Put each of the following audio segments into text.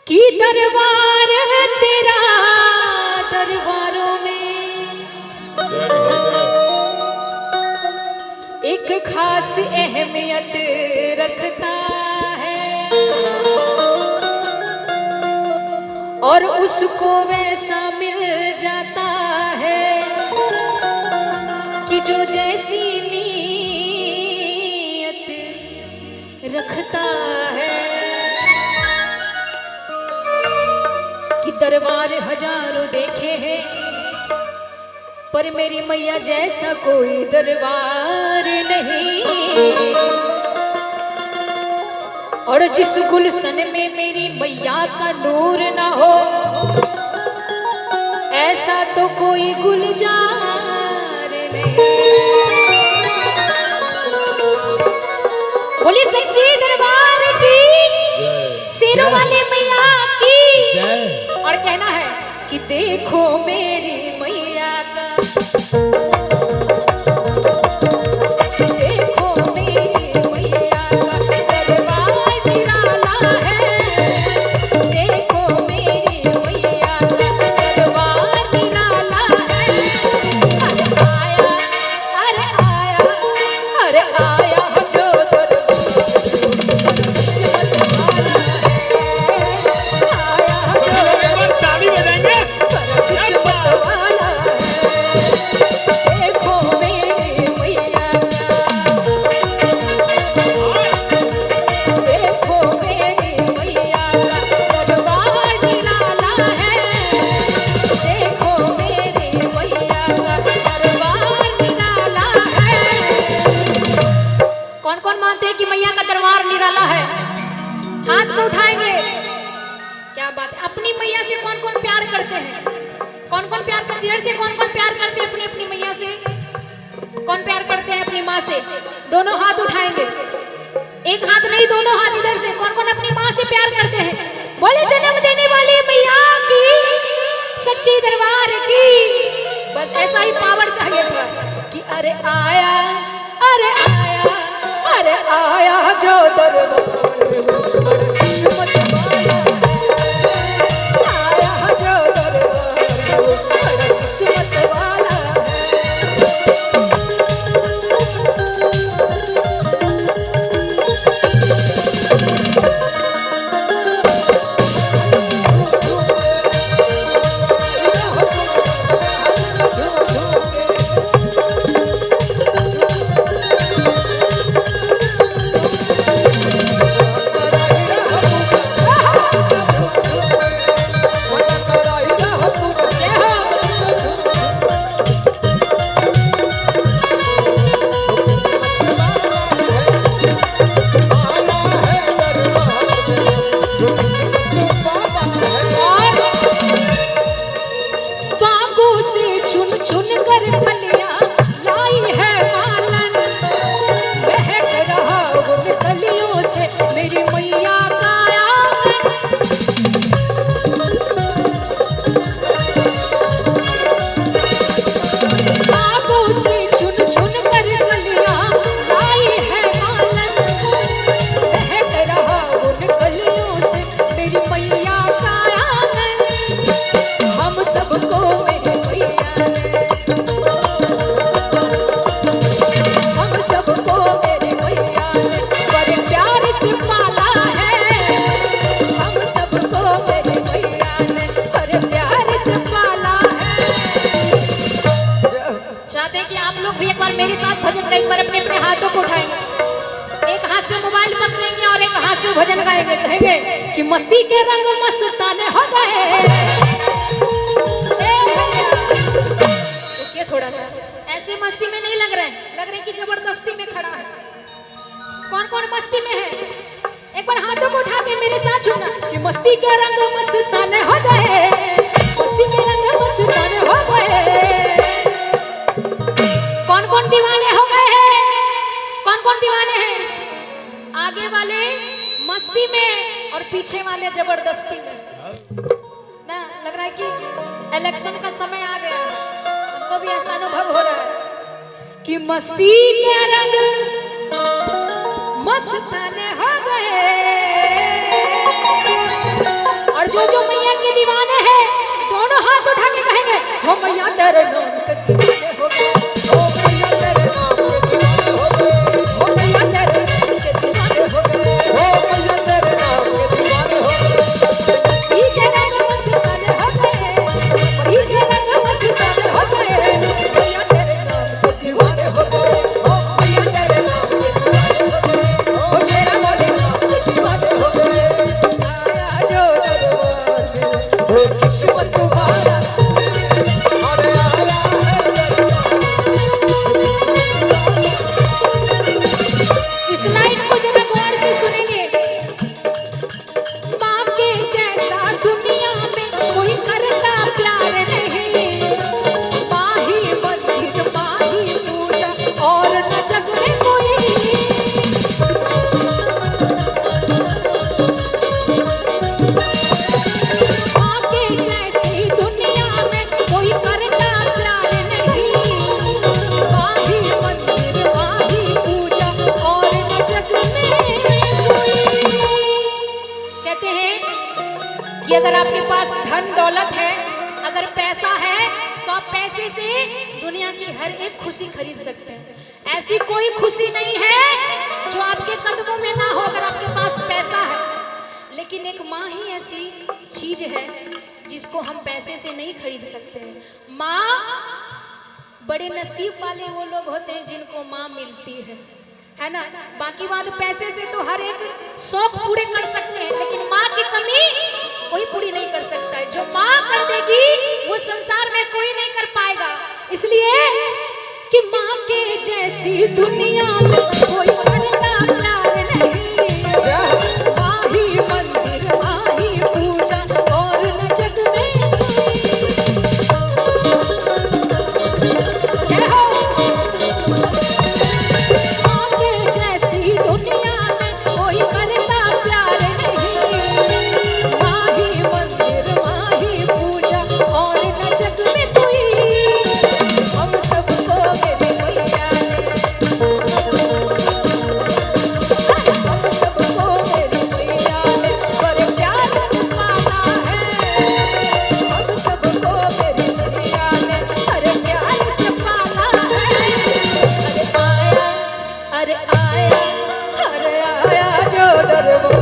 कि दरबार तेरा दरबारों में एक खास अहमियत रखता है और उसको वैसा मिल जाता है कि जो जैसी नीयत रखता है। कि दरबार हजारों देखे हैं पर मेरी मैया जैसा कोई दरबार नहीं। और जिस गुलशन में मेरी मैया का नूर ना हो ऐसा तो कोई गुलजार नहीं। बोली सच्ची दरबार की शेरों वाले मैया की। और कहना है कि देखो मेरी मैया का, देखो मेरी मैया का दरबार निराला है। देखो मेरी मैया का दरबार निराला है। अरे आया अरे आया जो उठाएंगे। क्या बात है। अपनी मैया से कौन कौन प्यार करते हैं? कौन कौन प्यार करते हैं? इधर से कौन कौन प्यार करते हैं अपनी अपनी मैया से? कौन प्यार करते हैं अपनी माँ से? दोनों हाथ उठाएंगे। एक हाथ नहीं दोनों हाथ। इधर से कौन कौन अपनी माँ से प्यार करते हैं? बोले जन्म देने वाली मैया की, सच्ची दरबार की। बस ऐसा ही पावर चाहिए था कि अरे आया अरे आया अरे आया जो दरबार किस्मत वाला है। आया जो दरबार किस्मत वाला है। मेरे साथ भजन का एक बार अपने अपने हाथों को उठाएंगे। एक हाथ से मोबाइल पकड़ेंगे और एक हाथ से भजन गाएंगे। कहेंगे कि मस्ती के रंग मस्ताने हो गए। रुकिए थोड़ा सा, ऐसे मस्ती में नहीं लग रहे हैं कि जबरदस्ती में खड़ा है। कौन कौन मस्ती में है? एक बार हाथों को उठा के मेरे साथ सुनना कि मस्ती के रंग मस्ताने हो गए। मस्ती के रंग मस्ताने हो गए। कौन कौन दीवाने हो गए हैं? कौन कौन दीवाने हैं? आगे वाले मस्ती में और पीछे वाले जबरदस्ती में। ना लग रहा है कि इलेक्शन का समय आ गया है। हमको भी ऐसा अनुभव हो रहा है कि मस्ती के रंग मस्ताने हो गए और हो मैया तेरे नाम के दीवाने हो गए, हो मैया तेरे नाम के दीवाने हो गए, हो मैया तेरे नाम के दीवाने हो गए, हो मैया तेरे नाम के दीवाने हो गए। सीधे रंग मस्ताने हो गए, सीधे रंग मस्ताने हो गए, मैया तेरे नाम के दीवाने हो गए, हो मैया तेरे नाम के दीवाने हो गए, हो शेरा वाले नाम के दीवाने हो गए। आया जो दरबार में हो किस्मत वाला, अरे आया है इस लाइन को जरा गौर से सुनेंगे। माँ के जैसा दुनिया में कोई करता प्यार नहीं, माँ ही मंदिर माँ ही पूजा और न जग में कोई। माँ के जैसी दुनिया में कोई करता प्यार नहीं, माँ ही मंदिर माँ ही पूजा और न जग में कोई। कहते हैं कि अगर आपके पास धन दौलत है, अगर पैसा है, तो आप पैसे से दुनिया की हर एक खुशी खरीद सकते हैं। ऐसी कोई खुशी नहीं है जो आपके कदमों में ना हो अगर आपके पास पैसा है। लेकिन एक माँ ही ऐसी चीज है जिसको हम पैसे से नहीं खरीद सकते हैं। माँ, बड़े नसीब वाले वो लोग होते हैं जिनको माँ मिलती है ना। बाकी बात पैसे से तो हर एक शौक पूरे कर सकते हैं, लेकिन माँ की कमी कोई पूरी नहीं कर सकता है। जो माँ कर देगी वो संसार में कोई नहीं कर पाएगा। इसलिए कि माँ के जैसी दुनिया में कोई करता प्यार नहीं, माँ ही मंदिर माँ ही पूजा और न जग में कोई। जय हो। माँ के जैसी दुनिया में कोई करता प्यार नहीं, माँ ही मंदिर माँ ही पूजा और न जग में कोई। हम सबको मेरी मैया ने, हम सबको मेरी मैया ने बड़े प्यार से पाला है, हम सबको मेरी मैया ने बड़े प्यार से पाला है। अरे आया, अरे आया जो दरबार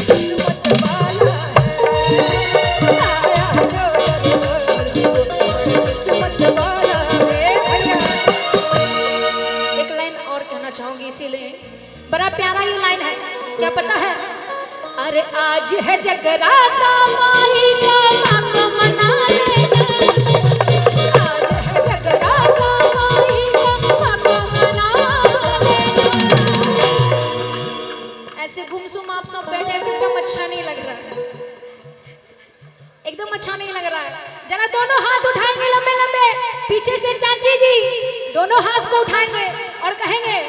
किस्मत वाला है, आया जो दरबार किस्मत वाला है। एक लाइन और कहना चाहूंगी, इसीलिए बड़ा प्यारा ये लाइन है। क्या पता है? अरे आज है जगराता माई का माँ को मना लेना, आज है जगराता माई का माँ को मना लेना। ऐसे गुमसुम आप सब बैठे हैं, एकदम अच्छा नहीं लग रहा है, एकदम अच्छा नहीं लग रहा है। जरा दोनों हाथ उठाएंगे लंबे लंबे, पीछे से चाची जी दोनों हाथ को उठाएंगे और कहेंगे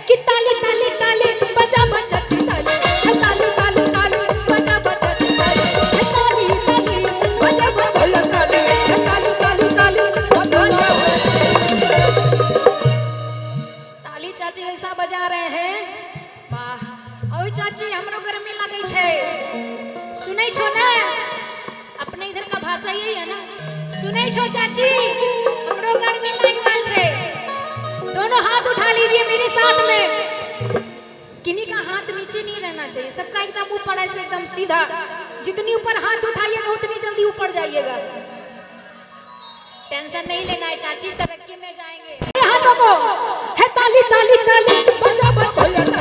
कि ताली ताली ताली बजा बजा ताली, ताली ताली ताली बजा बजा ताली, ताली ताली बजा बजा ताली, ताली ताली ताली बजा। ताली चाची ऐसा बजा रहे हैं, वाह। और चाची हमरो गर्मी लगे छे, सुनै छो ना? अपने इधर का भाषा यही है ना, सुनै छो चाची हमरो गर्मी लग रहल छे। दोनों हाथ उठा लीजिए मेरे साथ में। किन्हीं का हाथ नीचे नहीं रहना चाहिए, सबका एकदम ऊपर, ऐसे एकदम सीधा। जितनी ऊपर हाथ उठाइएगा उतनी जल्दी ऊपर जाइएगा। टेंशन नहीं लेना है चाची, तरक्की में जाएंगे। हाथों को है ताली ताली ताली बजा बजा।